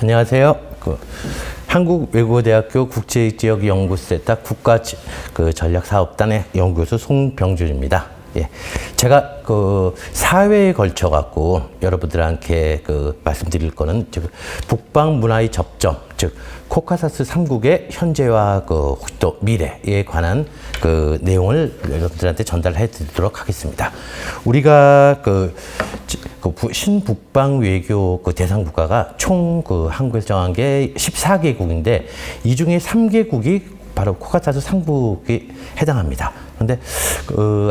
안녕하세요. 한국외국어대학교 국제지역연구센터 국가전략사업단의 연구소 송병준입니다. 예, 제가 사회에 걸쳐 갖고 여러분들한테 말씀드릴 거는 즉 북방 문화의 접점, 즉 코카사스 3국의 현재와 또 미래에 관한 내용을 여러분들한테 전달해 드리도록 하겠습니다. 우리가 신북방 외교 대상 국가가 총 한국에서 정한 게 14개국인데 이 중에 3개국이 바로 코카사스 3국에 해당합니다. 그런데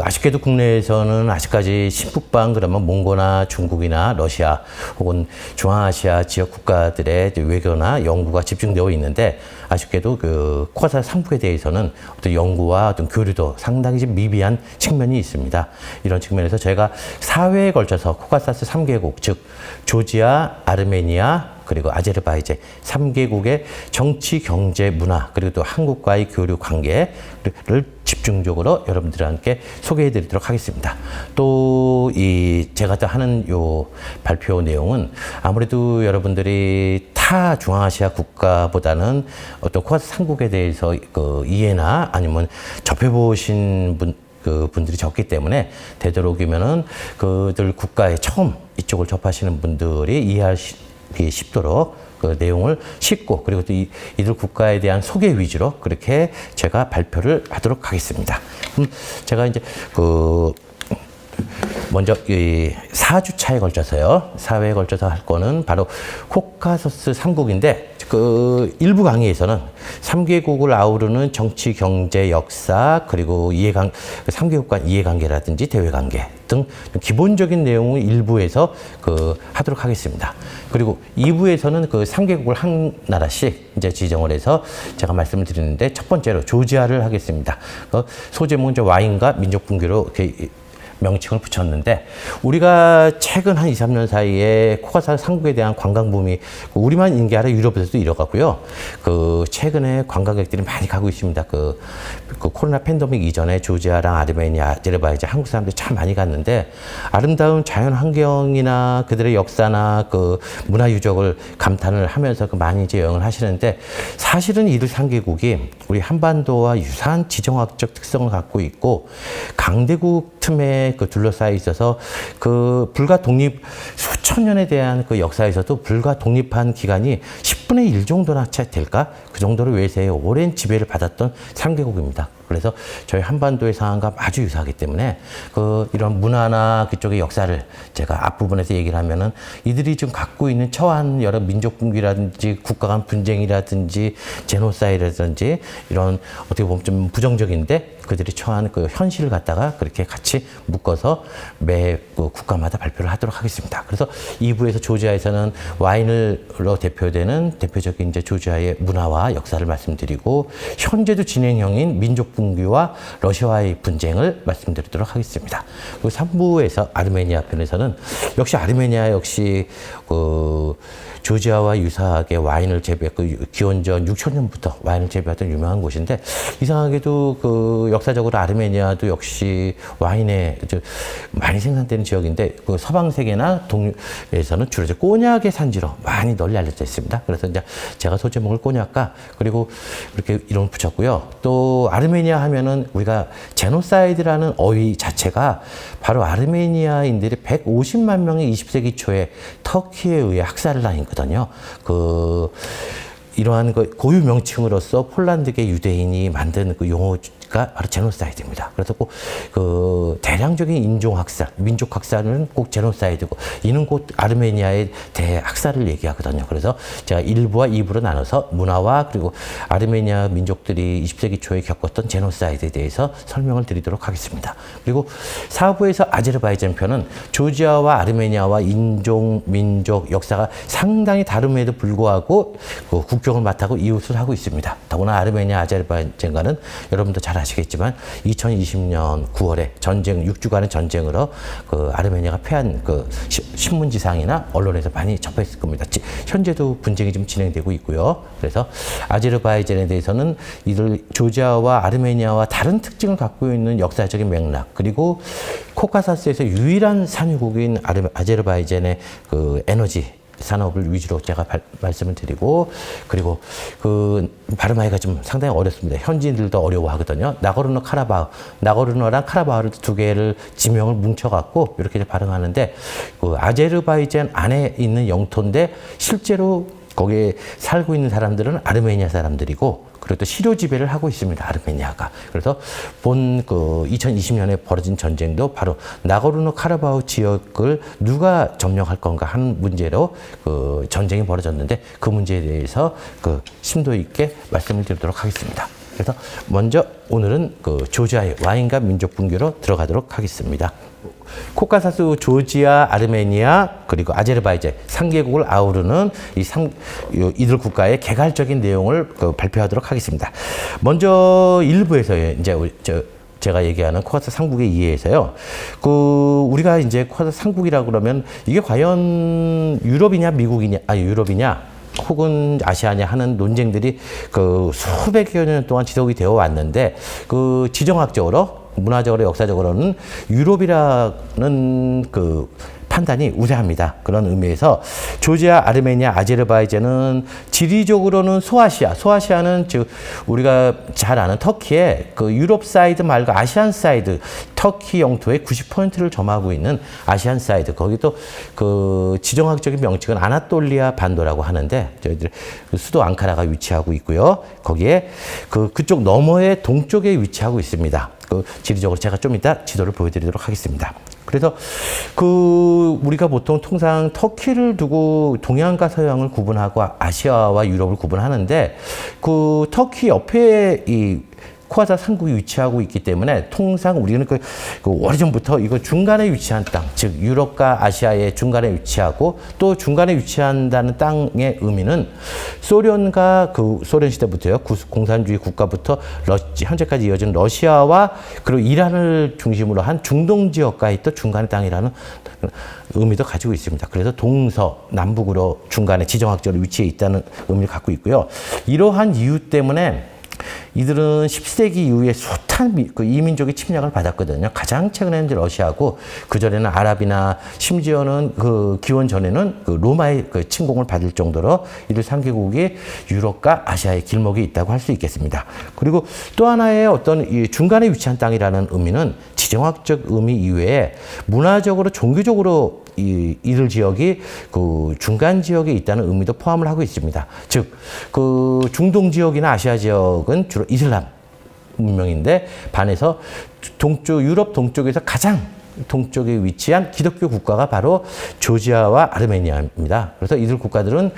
아쉽게도 국내에서는 아직까지 신북방 그러면 몽고나 중국이나 러시아 혹은 중앙아시아 지역 국가들의 외교나 연구가 집중되어 있는데 아쉽게도 코카사스 3국에 대해서는 어떤 연구와 어떤 교류도 상당히 좀 미비한 측면이 있습니다. 이런 측면에서 저희가 사회에 걸쳐서 코카사스 3개국 즉 조지아, 아르메니아 그리고 아제르바이잔 3개국의 정치, 경제, 문화 그리고 또 한국과의 교류 관계를 집중적으로 여러분들과 소개해 드리도록 하겠습니다. 또 제가 또 하는 요 발표 내용은 아무래도 여러분들이 타 중앙아시아 국가보다는 어떤 코카사스 3국에 대해서 이해나 아니면 접해보신 분들이 적기 때문에 되도록이면은 그들 국가에 처음 이쪽을 접하시는 분들이 이해하기 쉽도록 내용을 쉽고 그리고 또 이들 국가에 대한 소개 위주로 그렇게 제가 발표를 하도록 하겠습니다. 제가 이제 먼저 4주차에 걸쳐서요. 4회에 걸쳐서 할 거는 바로 코카사스 3국인데 일부 강의에서는 3개국을 아우르는 정치, 경제, 역사 그리고 3개국 간 이해관계라든지 대외관계 등 기본적인 내용을 일부에서 하도록 하겠습니다. 그리고 2부에서는 3개국을 한 나라씩 이제 지정을 해서 제가 말씀을 드리는데 첫 번째로 조지아를 하겠습니다. 소제목은 이제 와인과 민족 분교로 이렇게 명칭을 붙였는데 우리가 최근 한 2, 3년 사이에 코카사스 3국에 대한 관광 붐이 우리만 있는 게 아니라 유럽에서도 이뤄가고요. 최근에 관광객들이 많이 가고 있습니다. 코로나 팬데믹 이전에 조지아랑 아르메니아, 아제르바이잔 한국 사람들이 참 많이 갔는데 아름다운 자연 환경이나 그들의 역사나 문화 유적을 감탄을 하면서 많이 이제 여행을 하시는데 사실은 이들 3개국이 우리 한반도와 유사한 지정학적 특성을 갖고 있고 강대국 틈에 둘러싸여 있어서 불과 독립 수천 년에 대한 역사에서도 불과 독립한 기간이 10분의 1 정도나 채 될까? 그 정도로 외세의 오랜 지배를 받았던 3개국입니다. 그래서 저희 한반도의 상황과 아주 유사하기 때문에 이런 문화나 그쪽의 역사를 제가 앞부분에서 얘기를 하면은 이들이 좀 갖고 있는 처한 여러 민족 분기라든지 국가 간 분쟁이라든지 제노사이드라든지 이런 어떻게 보면 좀 부정적인데 그들이 처한 현실을 갖다가 그렇게 같이 묶어서 매 국가마다 발표를 하도록 하겠습니다. 그래서 2부에서 조지아에서는 와인으로 대표되는 대표적인 이제 조지아의 문화와 역사를 말씀드리고 현재도 진행형인 민족 분규와 러시아와의 분쟁을 말씀드리도록 하겠습니다. 그리고 3부에서 아르메니아 편에서는 역시 아르메니아 역시 조지아와 유사하게 와인을 재배했고 기원전 6,000년부터 와인을 재배하던 유명한 곳인데 이상하게도 역사적으로 아르메니아도 역시 와인에 많이 생산되는 지역인데 서방 세계나 동유에서는 주로 꼬냑의 산지로 많이 널리 알려져 있습니다. 그래서 이제 제가 소제목을 꼬냑과 그리고 이렇게 이름을 붙였고요. 또 아르메니아 하면은 우리가 제노사이드라는 어휘 자체가 바로 아르메니아인들이 150만 명이 20세기 초에 터키에 의해 학살을 당했거든요. 이러한 고유 명칭으로서 폴란드계 유대인이 만든 용어가 바로 제노사이드입니다. 그래서 꼭 대량적인 인종학살, 민족학살은 꼭 제노사이드고 이는 곧 아르메니아의 대학살을 얘기하거든요. 그래서 제가 1부와 2부로 나눠서 문화와 그리고 아르메니아 민족들이 20세기 초에 겪었던 제노사이드에 대해서 설명을 드리도록 하겠습니다. 그리고 4부에서 아제르바이잔 편은 조지아와 아르메니아와 인종, 민족, 역사가 상당히 다름에도 불구하고 국경을 맞타고 이웃을 하고 있습니다. 더구나 아르메니아, 아제르바이잔과는 여러분도 잘 아시겠지만 2020년 9월에 6주간의 전쟁으로 아르메니아가 패한 신문지상이나 언론에서 많이 접했을 겁니다. 현재도 분쟁이 좀 진행되고 있고요. 그래서 아제르바이잔에 대해서는 이들 조지아와 아르메니아와 다른 특징을 갖고 있는 역사적인 맥락 그리고 코카사스에서 유일한 산유국인 아제르바이잔의 에너지 산업을 위주로 제가 말씀을 드리고, 그리고 그 발음하기가 좀 상당히 어렵습니다. 현지인들도 어려워하거든요. 나고르노랑 카라바흐를 두 개를 지명을 뭉쳐갖고 이렇게 발음하는데, 그 아제르바이잔 안에 있는 영토인데 실제로 거기에 살고 있는 사람들은 아르메니아 사람들이고, 그리고 또 시료 지배를 하고 있습니다. 아르메니아가. 그래서 본 그 2020년에 벌어진 전쟁도 바로 나고르노 카라바흐 지역을 누가 점령할 건가 하는 문제로 그 전쟁이 벌어졌는데, 그 문제에 대해서 그 심도 있게 말씀을 드리도록 하겠습니다. 그래서 먼저 오늘은 그 조지아의 와인과 민족 분교로 들어가도록 하겠습니다. 코카사스, 조지아, 아르메니아, 그리고 아제르바이잔 3개국을 아우르는 이들 국가의 개괄적인 내용을 발표하도록 하겠습니다. 먼저 일부에서 이제 제가 얘기하는 코카사스 3국의 이해에서요. 우리가 이제 코카사스 3국이라고 그러면 이게 과연 유럽이냐, 유럽이냐, 혹은 아시아냐 하는 논쟁들이 그 수백여 년 동안 지속이 되어 왔는데, 그 지정학적으로, 문화적으로, 역사적으로는 유럽이라는 그 판단이 우세합니다. 그런 의미에서 조지아, 아르메니아, 아제르바이잔은 지리적으로는 소아시아는 즉 우리가 잘 아는 터키의 그 유럽 사이드 말고 아시안 사이드, 터키 영토의 90%를 점하고 있는 아시안 사이드, 거기도 그 지정학적인 명칭은 아나톨리아 반도라고 하는데, 저희들 수도 앙카라가 위치하고 있고요. 거기에 그쪽 너머의 동쪽에 위치하고 있습니다. 그 지리적으로 제가 좀 이따 지도를 보여드리도록 하겠습니다. 그래서 우리가 보통 통상 터키를 두고 동양과 서양을 구분하고 아시아와 유럽을 구분하는데, 그 터키 옆에 이 코카사스 3국이 위치하고 있기 때문에 통상 우리는 그 오래전부터 이거 중간에 위치한 땅, 즉 유럽과 아시아의 중간에 위치하고, 또 중간에 위치한다는 땅의 의미는 소련과 소련 시대부터요, 공산주의 국가부터 현재까지 이어진 러시아와 그리고 이란을 중심으로 한 중동 지역과의 또 중간의 땅이라는 의미도 가지고 있습니다. 그래서 남북으로 중간에 지정학적으로 위치해 있다는 의미를 갖고 있고요. 이러한 이유 때문에 이들은 10세기 이후에 숱한 이민족의 침략을 받았거든요. 가장 최근에는 러시아고, 그전에는 아랍이나 심지어는 기원 전에는 로마의 침공을 받을 정도로 이들 3개국이 유럽과 아시아의 길목에 있다고 할 수 있겠습니다. 그리고 또 하나의 어떤 중간에 위치한 땅이라는 의미는 지정학적 의미 이외에 문화적으로, 종교적으로 이들 지역이 중간 지역에 있다는 의미도 포함을 하고 있습니다. 즉, 중동 지역이나 아시아 지역은 주로 이슬람 문명인데, 반해서 유럽 동쪽에서 가장 동쪽에 위치한 기독교 국가가 바로 조지아와 아르메니아입니다. 그래서 이들 국가들은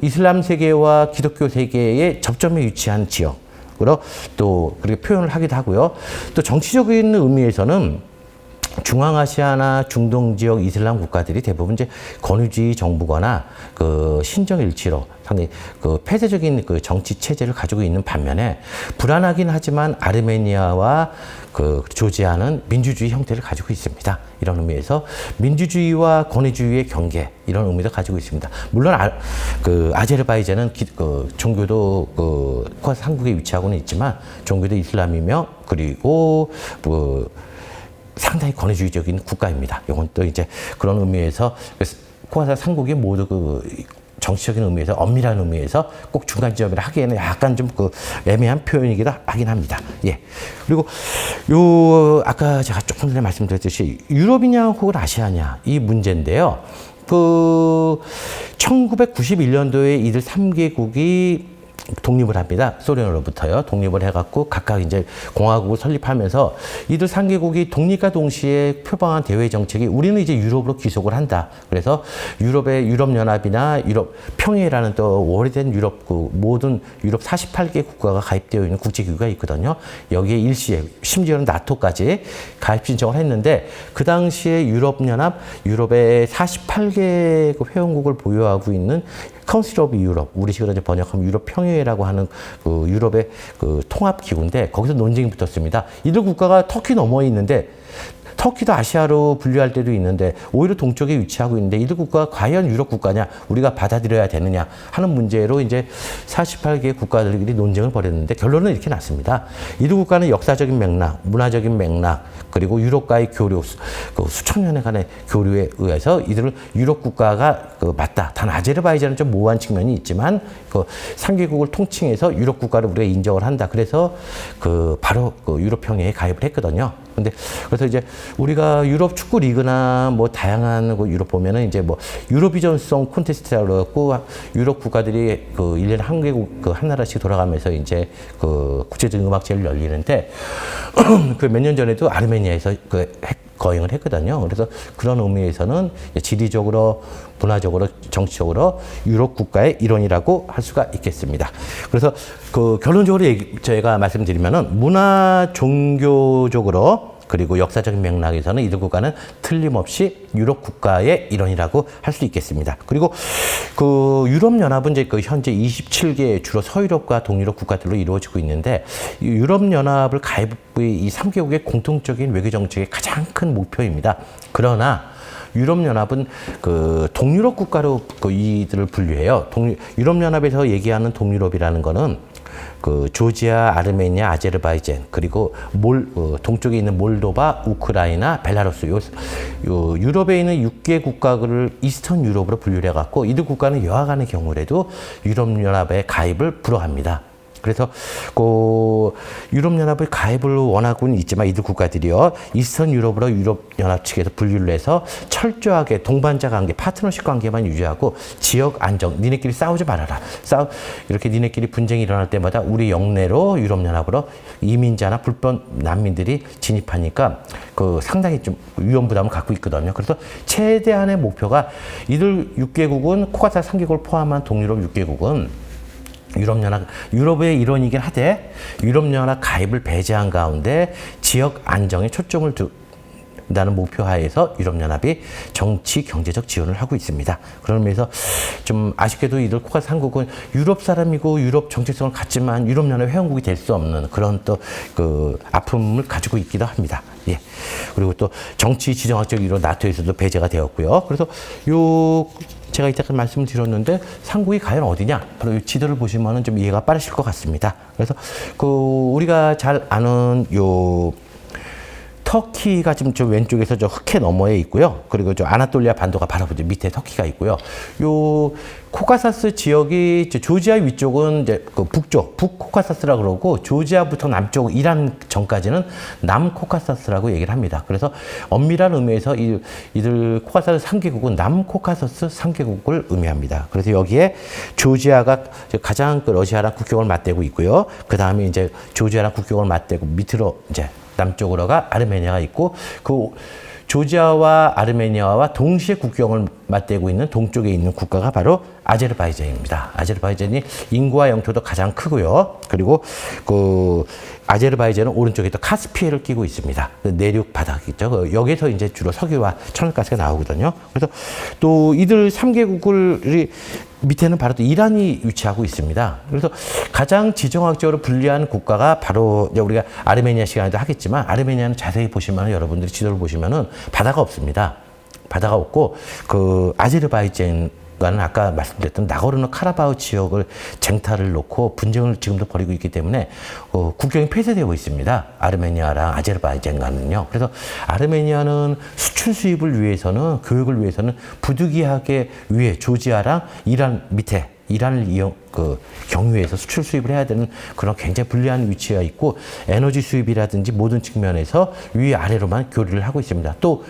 이슬람 세계와 기독교 세계의 접점에 위치한 지역으로 또 그렇게 표현을 하기도 하고요. 또 정치적인 의미에서는 중앙아시아나 중동 지역 이슬람 국가들이 대부분 이제 권위주의 정부거나 신정일치로 상당히 폐쇄적인 정치 체제를 가지고 있는 반면에, 불안하긴 하지만 아르메니아와 조지아는 민주주의 형태를 가지고 있습니다. 이런 의미에서 민주주의와 권위주의의 경계, 이런 의미도 가지고 있습니다. 물론 아제르바이잔은 종교도 코카사스 3국에 위치하고는 있지만 종교도 이슬람이며, 그리고 상당히 권위주의적인 국가입니다. 이건 또 이제 그런 의미에서 코카사스 3국이 모두 정치적인 의미에서, 엄밀한 의미에서 꼭 중간 지역이라 하기에는 약간 좀 애매한 표현이기도 하긴 합니다. 예. 그리고 아까 제가 조금 전에 말씀드렸듯이 유럽이냐 혹은 아시아냐, 이 문제인데요. 1991년도에 이들 3개국이 독립을 합니다. 소련으로부터요. 독립을 해갖고 각각 이제 공화국을 설립하면서 이들 3개국이 독립과 동시에 표방한 대외 정책이, 우리는 이제 유럽으로 귀속을 한다. 그래서 유럽연합이나 유럽 평의회라는 또 오래된 모든 유럽 48개 국가가 가입되어 있는 국제기구가 있거든요. 여기에 일시에, 심지어는 나토까지 가입 신청을 했는데, 그 당시에 유럽연합, 유럽의 48개 회원국을 보유하고 있는 카운슬 오브 유럽, 우리식으로 이제 번역하면 유럽 평의회라고 하는 유럽의 통합 기구인데, 거기서 논쟁이 붙었습니다. 이들 국가가 터키 너머에 있는데 터키도 아시아로 분류할 때도 있는데 오히려 동쪽에 위치하고 있는데 이들 국가가 과연 유럽 국가냐 우리가 받아들여야 되느냐 하는 문제로 이제 48개 국가들끼리 논쟁을 벌였는데 결론은 이렇게 났습니다. 이들 국가는 역사적인 맥락, 문화적인 맥락 그리고 유럽과의 교류, 그 수천 년간의 교류에 의해서 이들을 유럽 국가가 맞다. 단 아제르바이잔은 좀 모호한 측면이 있지만 그 3개국을 통칭해서 유럽 국가를 우리가 인정을 한다. 그래서 바로 유럽 평의에 가입을 했거든요. 근데 그래서 이제 우리가 유럽 축구 리그나 뭐 다양한 유럽 보면은 이제 뭐 유로비전송 콘테스트라고 그러고 유럽 국가들이 1년에 한 개국 한 나라씩 돌아가면서 이제 국제적인 음악제를 열리는데 그 몇 년 전에도 아르메니아에서 거행을 했거든요. 그래서 그런 의미에서는 지리적으로, 문화적으로, 정치적으로 유럽 국가의 일원이라고 할 수가 있겠습니다. 그래서 결론적으로 제가 말씀드리면은 문화, 종교적으로 그리고 역사적인 맥락에서는 이들 국가는 틀림없이 유럽 국가의 일원이라고 할 수 있겠습니다. 그리고 유럽연합은 이제 현재 27개 주로 서유럽과 동유럽 국가들로 이루어지고 있는데 유럽연합을 가입의 이 3개국의 공통적인 외교 정책의 가장 큰 목표입니다. 그러나 유럽연합은 동유럽 국가로 이들을 분류해요. 유럽연합에서 얘기하는 동유럽이라는 거는 조지아, 아르메니아, 아제르바이잔 그리고 동쪽에 있는 몰도바, 우크라이나, 벨라루스 유럽에 있는 6개 국가를 이스턴 유럽으로 분류해 갖고 이들 국가는 여하간의 경우라도 유럽연합에 가입을 불허합니다. 그래서 유럽연합의 가입을 원하고는 있지만 이들 국가들이요 이스턴 유럽으로 유럽연합 측에서 분류를 해서 철저하게 동반자 관계, 파트너십 관계만 유지하고 지역 안정, 니네끼리 싸우지 말아라. 이렇게 니네끼리 분쟁이 일어날 때마다 우리 영내로 유럽연합으로 이민자나 불법 난민들이 진입하니까 상당히 좀 위험 부담을 갖고 있거든요. 그래서 최대한의 목표가 이들 6개국은 코카사스 3개국을 포함한 동유럽 6개국은 유럽의 일원이긴 하되 유럽연합 가입을 배제한 가운데 지역 안정에 초점을 둔다는 목표 하에서 유럽연합이 정치, 경제적 지원을 하고 있습니다. 그런 면에서 좀 아쉽게도 이들 코카사스 한국은 유럽 사람이고 유럽 정체성을 갖지만 유럽연합 회원국이 될 수 없는 그런 또 아픔을 가지고 있기도 합니다. 예. 그리고 또 정치 지정학적 이유로 나토에서도 배제가 되었고요. 그래서 제가 이따가 말씀을 드렸는데 상국이 과연 어디냐? 바로 이 지도를 보시면은 좀 이해가 빠르실 것 같습니다. 그래서 우리가 잘 아는 터키가 지금 저 왼쪽에서 저 흑해 너머에 있고요. 그리고 저 아나톨리아 반도가 바로 밑에 터키가 있고요. 코카사스 지역이 조지아 위쪽은 이제 북쪽, 북코카사스라고 그러고 조지아부터 남쪽 이란 전까지는 남코카사스라고 얘기를 합니다. 그래서 엄밀한 의미에서 이들 코카사스 3개국은 남코카사스 3개국을 의미합니다. 그래서 여기에 조지아가 가장 러시아랑 국경을 맞대고 있고요. 그 다음에 이제 조지아랑 국경을 맞대고 밑으로 이제 남쪽으로가 아르메니아가 있고 조지아와 아르메니아와 동시에 국경을 맞대고 있는 동쪽에 있는 국가가 바로 아제르바이잔입니다. 아제르바이잔이 인구와 영토도 가장 크고요. 그리고 아제르바이잔은 오른쪽에 또 카스피해를 끼고 있습니다. 내륙 바닥 있죠. 여기서 이제 주로 석유와 천연가스가 나오거든요. 그래서 또 이들 3개국을 밑에는 바로 또 이란이 위치하고 있습니다. 그래서 가장 지정학적으로 불리한 국가가 바로 우리가 아르메니아 시간에도 하겠지만 아르메니아는 자세히 보시면 여러분들이 지도를 보시면은 바다가 없습니다. 바다가 없고 아제르바이잔 는 아까 말씀드렸던 나고르노 카라바흐 지역을 쟁탈을 놓고 분쟁을 지금도 벌이고 있기 때문에 국경이 폐쇄되고 있습니다. 아르메니아랑 아제르바이잔과는요. 그래서 아르메니아는 수출 수입을 위해서는 교육을 위해서는 부득이하게 위에 조지아랑 이란 밑에 이란을 경유해서 수출 수입을 해야 되는 그런 굉장히 불리한 위치가 있고 에너지 수입이라든지 모든 측면에서 위아래로만 교류를 하고 있습니다. 또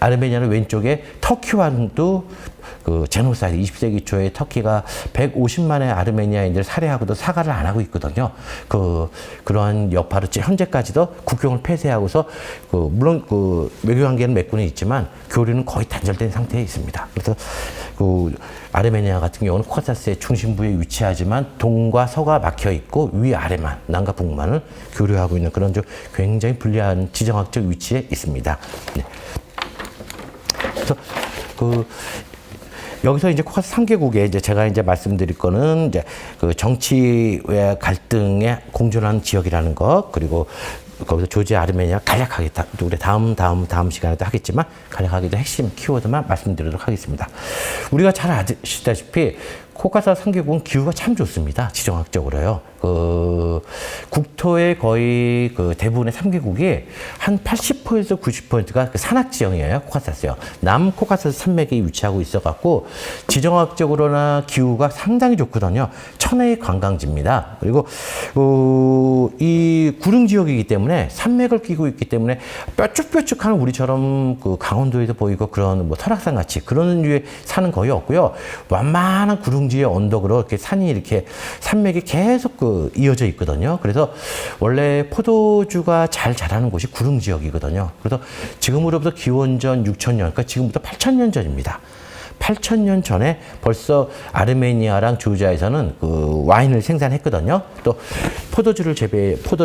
아르메니아는 왼쪽에 터키와도 제노사이드 20세기 초에 터키가 150만의 아르메니아인들을 살해하고도 사과를 안 하고 있거든요. 그러한 여파로 현재까지도 국경을 폐쇄하고서 물론 외교 관계는 맺고는 있지만 교류는 거의 단절된 상태에 있습니다. 그래서 아르메니아 같은 경우는 코카사스의 중심부에 위치하지만 동과 서가 막혀 있고 위아래만 남과 북만을 교류하고 있는 그런 좀 굉장히 불리한 지정학적 위치에 있습니다. 네. 그래서 여기서 이제 코카사스 3개국에 이제 제가 이제 말씀드릴 거는 이제 정치의 갈등에 공존하는 지역이라는 것, 그리고 거기서 조지아, 아르메니아 간략하게 우리 다음 시간에도 하겠지만 간략하게 핵심 키워드만 말씀드리도록 하겠습니다. 우리가 잘 아시다시피 코카사스 3개국은 기후가 참 좋습니다. 지정학적으로요. 국토의 거의 대부분의 3개국이 한 80%에서 90%가 산악 지형이에요. 코카사스요. 남 코카사스 산맥에 위치하고 있어갖고 지정학적으로나 기후가 상당히 좋거든요. 천혜의 관광지입니다. 그리고 이 구릉 지역이기 때문에 산맥을 끼고 있기 때문에 뾰족뾰족한 우리처럼 강원도에도 보이고 그런 뭐 설악산 같이 그런 류의 산은 거의 없고요. 완만한 구릉지의 언덕으로 이렇게 산이 이렇게 산맥이 계속 이어져 있거든요. 그래서 원래 포도주가 잘 자라는 곳이 구릉 지역이거든요. 그래서 지금으로부터 기원전 6,000년, 그러니까 지금부터 8,000년 전입니다. 8,000년 전에 벌써 아르메니아랑 조지아에서는 와인을 생산했거든요. 또 포도를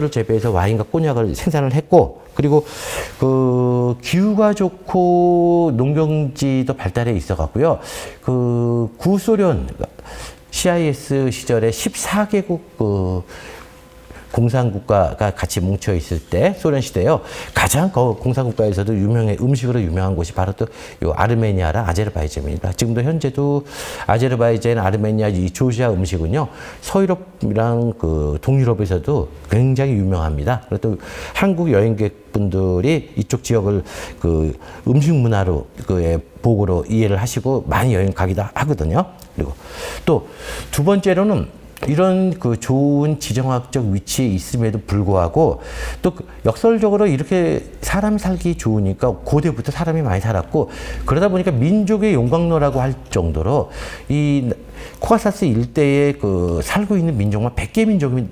재배해서 와인과 꼬냑을 생산을 했고, 그리고 기후가 좋고 농경지도 발달해 있어 갖고요. 구소련 CIS 시절에 14개국 공산국가가 같이 뭉쳐 있을 때 소련 시대요. 가장 공산국가에서도 음식으로 유명한 곳이 바로 또 요 아르메니아랑 아제르바이잔입니다. 지금도 현재도 아제르바이잔, 아르메니아, 이 조지아 음식은요. 서유럽이랑 동유럽에서도 굉장히 유명합니다. 그리고 또 한국 여행객분들이 이쪽 지역을 음식 문화로 보고로 이해를 하시고 많이 여행 가기도 하거든요. 그리고 또 두 번째로는 이런 좋은 지정학적 위치에 있음에도 불구하고 또 역설적으로 이렇게 사람이 살기 좋으니까 고대부터 사람이 많이 살았고 그러다 보니까 민족의 용광로라고 할 정도로 이 코카사스 일대에 살고 있는 민족만 100개 민족이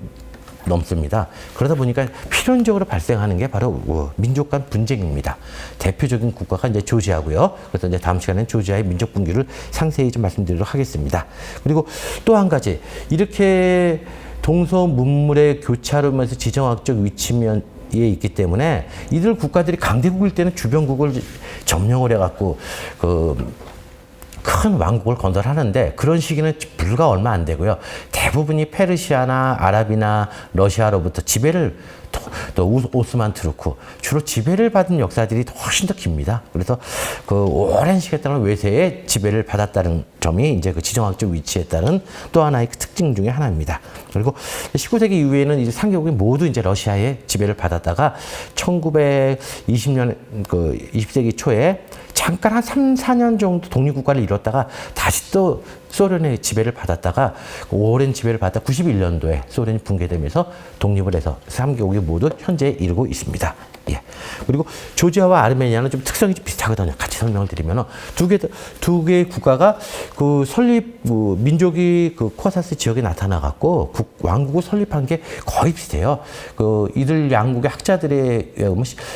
넘습니다. 그러다 보니까 필연적으로 발생하는 게 바로 민족 간 분쟁입니다. 대표적인 국가가 이제 조지아고요. 그래서 이제 다음 시간에는 조지아의 민족 분규를 상세히 좀 말씀드리도록 하겠습니다. 그리고 또 한 가지 이렇게 동서문물의 교차로면서 지정학적 위치에 있기 때문에 이들 국가들이 강대국일 때는 주변국을 점령을 해갖고 큰 왕국을 건설하는데 그런 시기는 불과 얼마 안 되고요. 대부분이 페르시아나 아랍이나 러시아로부터 지배를 또 오스만 투르크 주로 지배를 받은 역사들이 훨씬 더 깁니다. 그래서 오랜 시간 동안 외세의 지배를 받았다는 점이 이제 지정학적 위치에 따른 또 하나의 특징 중에 하나입니다. 그리고 19세기 이후에는 이제 3개국이 모두 이제 러시아의 지배를 받았다가 1920년 20세기 초에 잠깐 한 3, 4년 정도 독립국가를 이뤘다가 다시 또 소련의 지배를 받았다가 오랜 지배를 받다 91년도에 소련이 붕괴되면서 독립을 해서 3개국이 모두 현재에 이르고 있습니다. 예. 그리고 조지아와 아르메니아는 좀 특성이 좀 비슷하거든요. 같이 설명을 드리면 두 개의 국가가 설립 민족이 코카사스 지역에 나타나갖고 왕국을 설립한 게 거의 비슷해요. 이들 양국의 학자들의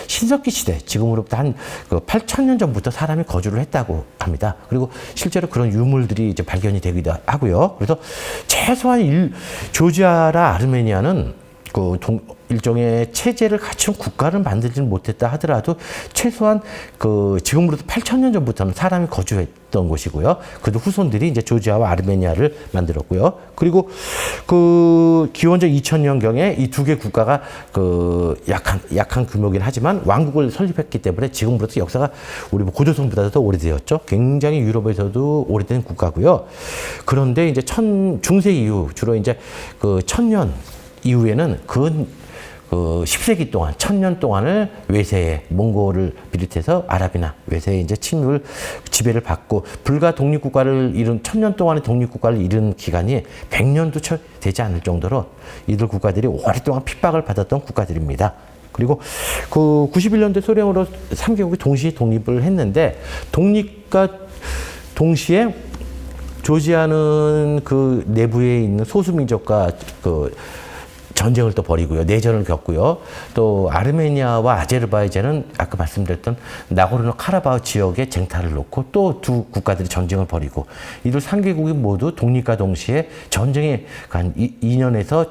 신석기 시대 지금으로부터 한 8,000년 전부터 사람이 거주를 했다고 합니다. 그리고 실제로 그런 유물들이 이제 발견이 되기도 하고요. 그래서 최소한 조지아라 아르메니아는 일종의 체제를 갖춘 국가를 만들지는 못했다 하더라도 최소한 지금으로부터 8,000년 전부터는 사람이 거주했던 곳이고요. 그도 후손들이 이제 조지아와 아르메니아를 만들었고요. 그리고 기원전 2000년경에 이 두 개 국가가 약한 규모긴 하지만 왕국을 설립했기 때문에 지금으로부터 역사가 우리 고조선보다도 더 오래되었죠. 굉장히 유럽에서도 오래된 국가고요. 그런데 이제 중세 이후 주로 이제 1000년 이후에는 10세기 동안, 1000년 동안을 외세의 몽골을 비롯해서 아랍이나 외세의 이제 침입을 지배를 받고 불과 독립국가를 이룬 1000년 동안의 독립국가를 이룬 기간이 100년도 되지 않을 정도로 이들 국가들이 오랫동안 핍박을 받았던 국가들입니다. 그리고 91년도 소련으로 3개국이 동시에 독립을 했는데 독립과 동시에 조지아는 내부에 있는 소수민족과 전쟁을 또 벌이고요. 내전을 겪고요. 또 아르메니아와 아제르바이잔은 아까 말씀드렸던 나고르노 카라바흐 지역에 쟁탈을 놓고 또 두 국가들이 전쟁을 벌이고 이들 3개국이 모두 독립과 동시에 전쟁에 한 2년에서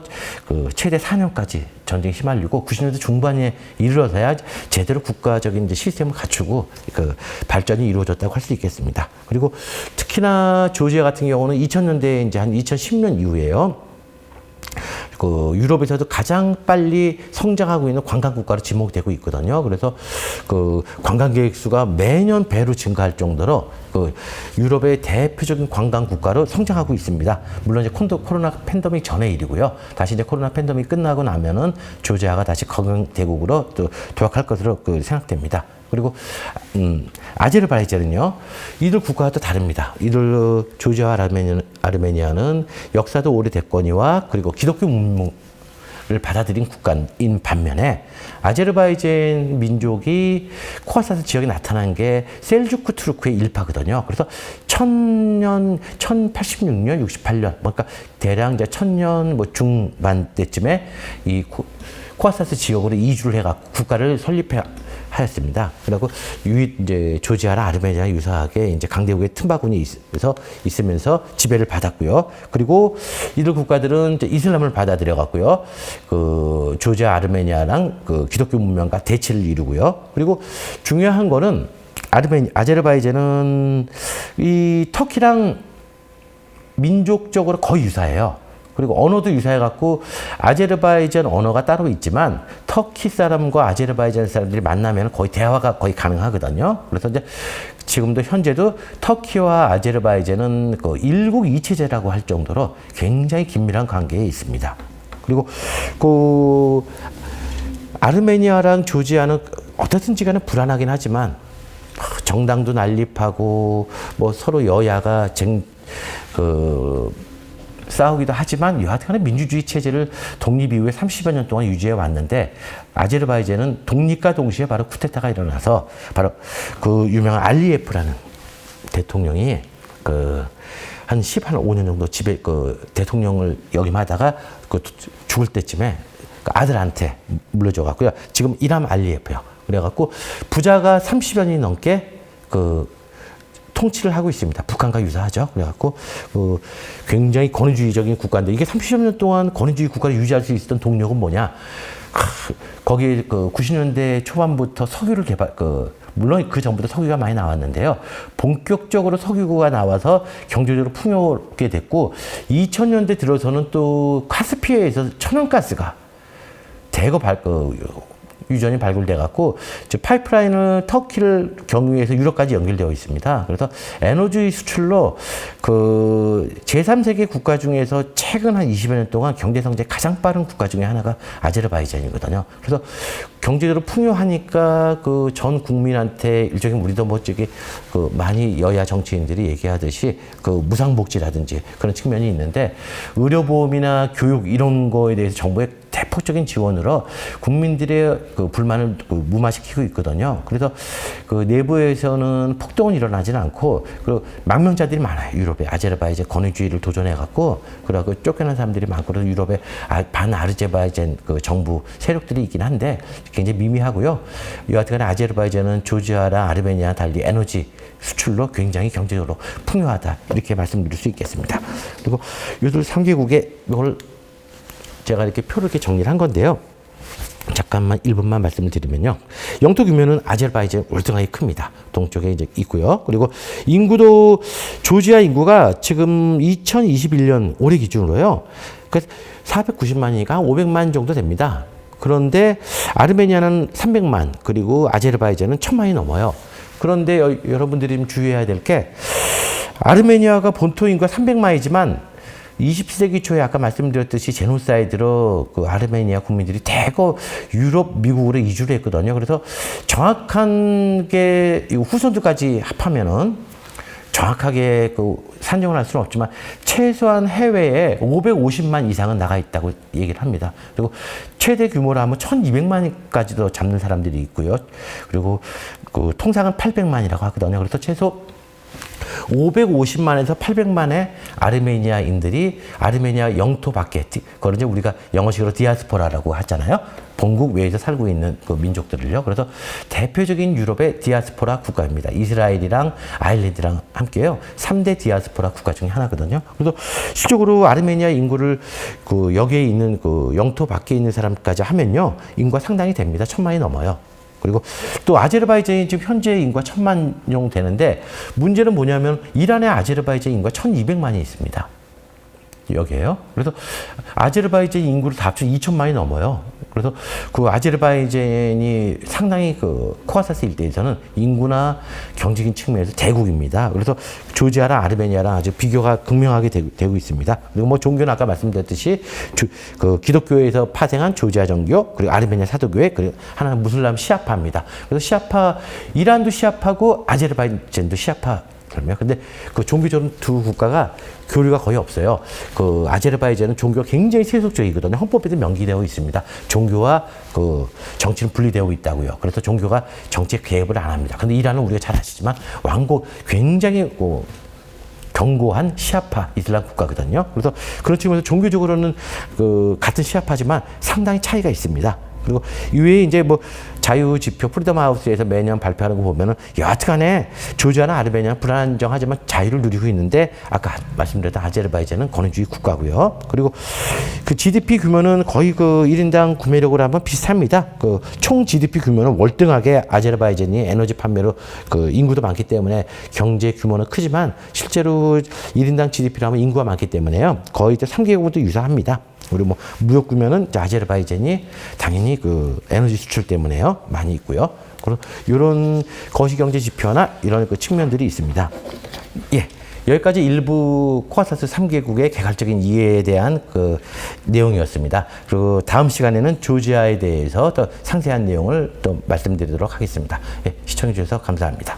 최대 4년까지 전쟁에 휘말리고 90년대 중반에 이르러서야 제대로 국가적인 이제 시스템을 갖추고 발전이 이루어졌다고 할 수 있겠습니다. 그리고 특히나 조지아 같은 경우는 2000년대 이제 한 2010년 이후에요. 그 유럽에서도 가장 빨리 성장하고 있는 관광 국가로 지목되고 있거든요. 그래서 그 관광객 수가 매년 배로 증가할 정도로 그 유럽의 대표적인 관광 국가로 성장하고 있습니다. 물론 이제 코로나 팬데믹 전의 일이고요. 다시 이제 코로나 팬데믹 끝나고 나면은 조지아가 다시 관광 대국으로 또 도약할 것으로 그 생각됩니다. 그리고 아제르바이잔은요, 이들 국가가 또 다릅니다. 이들 조지아와 아르메니아는 역사도 오래됐거니와 그리고 기독교 문명을 받아들인 국가인 반면에 아제르바이잔 민족이 코카사스 지역에 나타난 게 셀주크 투르크의 일파거든요. 그래서 1086년, 68년, 그러니까 대략 이제 1000년 뭐 중반 때쯤에 이 코카사스 지역으로 이주를 해갖고 국가를 하였습니다. 그리고 이제 조지아나 아르메니아 유사하게 이제 강대국의 틈바구니 있으면서 지배를 받았고요. 그리고 이들 국가들은 이제 이슬람을 받아들여 갖고요. 그 조지아 아르메니아랑 그 기독교 문명과 대치를 이루고요. 그리고 중요한 거는 아제르바이잔은 이 터키랑 민족적으로 거의 유사해요. 그리고 언어도 유사해갖고 아제르바이잔 언어가 따로 있지만 터키 사람과 아제르바이잔 사람들이 만나면 거의 대화가 거의 가능하거든요. 그래서 이제 지금도 현재도 터키와 아제르바이잔은 그 일국 이체제라고 할 정도로 굉장히 긴밀한 관계에 있습니다. 그리고 그 아르메니아랑 조지아는 어떻든지 간에 불안하긴 하지만 정당도 난립하고 뭐 서로 여야가 싸우기도 하지만 여하튼간에 민주주의 체제를 독립 이후에 30여 년 동안 유지해 왔는데 아제르바이잔은 독립과 동시에 바로 쿠데타가 일어나서 바로 그 유명한 알리예프라는 대통령이 한 5년 정도 대통령을 역임하다가 죽을 때쯤에 아들한테 물려줘 갖고요. 지금 이람 알리예프요. 그래갖고 부자가 30여 년이 넘게 통치를 하고 있습니다. 북한과 유사하죠. 그래갖고 굉장히 권위주의적인 국가인데 이게 30년 동안 권위주의 국가를 유지할 수 있었던 동력은 뭐냐? 거기에 90년대 초반부터 석유를 물론 그 전부터 석유가 많이 나왔는데요. 본격적으로 석유가 나와서 경제적으로 풍요롭게 됐고 2000년대 들어서는 또 카스피해에서 천연가스가 대거 유전이 발굴돼 갖고 파이프라인을 터키를 경유해서 유럽까지 연결되어 있습니다. 그래서 에너지 수출로 제3세계 국가 중에서 최근 한 20여 년 동안 경제 성장이 가장 빠른 국가 중에 하나가 아제르바이잔이거든요. 그래서 경제적으로 풍요하니까 전 국민한테 일종의 우리도 많이 여야 정치인들이 얘기하듯이 무상복지라든지 그런 측면이 있는데 의료보험이나 교육 이런 거에 대해서 정부의 대폭적인 지원으로 국민들의 불만을 무마시키고 있거든요. 그래서 내부에서는 폭동은 일어나지는 않고 그리고 망명자들이 많아요. 유럽에 아제르바이잔 권위주의를 도전해갖고 그러고 쫓겨난 사람들이 많고 그래서 유럽에 반아제르바이잔 정부 세력들이 있긴 한데 굉장히 미미하고요. 여하튼간에 아제르바이잔은 조지아랑 아르메니아와 달리 에너지 수출로 굉장히 경제적으로 풍요하다 이렇게 말씀드릴 수 있겠습니다. 그리고 이들 3개국의 이걸 제가 이렇게 표를 이렇게 정리를 한 건데요. 잠깐만 1분만 말씀을 드리면요. 영토 규모는 아제르바이잔 월등하게 큽니다. 동쪽에 이제 있고요. 그리고 인구도 조지아 인구가 지금 2021년 올해 기준으로요. 490만이니까 500만 정도 됩니다. 그런데 아르메니아는 300만 그리고 아제르바이잔은 1000만이 넘어요. 그런데 여러분들이 좀 주의해야 될 게 아르메니아가 본토 인구가 300만이지만 20세기 초에 아까 말씀드렸듯이 제노사이드로 아르메니아 국민들이 대거 유럽, 미국으로 이주를 했거든요. 그래서 정확한 게 후손들까지 합하면은 정확하게 산정을 할 수는 없지만 최소한 해외에 550만 이상은 나가 있다고 얘기를 합니다. 그리고 최대 규모로 하면 1200만까지도 잡는 사람들이 있고요. 그리고 통상은 800만이라고 하거든요. 그래서 최소 550만에서 800만의 아르메니아인들이 아르메니아 영토 밖에, 그걸 이제 우리가 영어식으로 디아스포라라고 하잖아요. 본국 외에서 살고 있는 민족들을요. 그래서 대표적인 유럽의 디아스포라 국가입니다. 이스라엘이랑 아일랜드랑 함께요. 3대 디아스포라 국가 중에 하나거든요. 그래서 실적으로 아르메니아 인구를 여기에 있는 영토 밖에 있는 사람까지 하면요. 인구가 상당히 됩니다. 1000만이 넘어요. 그리고 또 아제르바이잔이 지금 현재 인구가 1000만 정도 되는데 문제는 뭐냐면 이란의 아제르바이잔 인구가 1200만이 있습니다. 여기에요. 그래서 아제르바이잔 인구를 다 합쳐 2천만이 넘어요. 그래서 그 아제르바이잔이 상당히 그 코카사스 일대에서는 인구나 경제적인 측면에서 대국입니다. 그래서 조지아랑 아르메니아랑 아주 비교가 극명하게 되고 있습니다. 그리고 뭐 종교는 아까 말씀드렸듯이 그 기독교에서 파생한 조지아 정교, 그리고 아르메니아 사도교회, 그리고 하나는 무슬람 시아파입니다. 그래서 시아파, 이란도 시아파고 아제르바이잔도 시아파. 근데 그 종교적으로 두 국가가 교류가 거의 없어요. 그 아제르바이잔은 종교가 굉장히 세속적이거든요. 헌법에도 명기되어 있습니다. 종교와 그 정치는 분리되어 있다고요. 그래서 종교가 정치에 개입을 안 합니다. 근데 이란은 우리가 잘 아시지만 왕국 굉장히 견고한 시아파 이슬람 국가거든요. 그래서 그런 측면에서 종교적으로는 그 같은 시아파지만 상당히 차이가 있습니다. 그리고 이외에 이제 뭐 자유지표 프리덤 하우스에서 매년 발표하는 거 보면은 여하튼간에 조지아나 아르메니아는 불안정하지만 자유를 누리고 있는데 아까 말씀드렸던 아제르바이잔은 권위주의 국가고요. 그리고 그 GDP 규모는 거의 그 1인당 구매력으로 하면 비슷합니다. 그 총 GDP 규모는 월등하게 아제르바이잔이 에너지 판매로 그 인구도 많기 때문에 경제 규모는 크지만 실제로 1인당 GDP로 하면 인구가 많기 때문에요. 거의 3개국도 유사합니다. 그리고 뭐 무역 규모는 아제르바이잔이 당연히 그 에너지 수출 때문에요 많이 있고요. 그리고 이런 거시경제 지표나 이런 그 측면들이 있습니다. 예, 여기까지 일부 코카사스 3개국의 개괄적인 이해에 대한 그 내용이었습니다. 그리고 다음 시간에는 조지아에 대해서 더 상세한 내용을 또 말씀드리도록 하겠습니다. 예, 시청해 주셔서 감사합니다.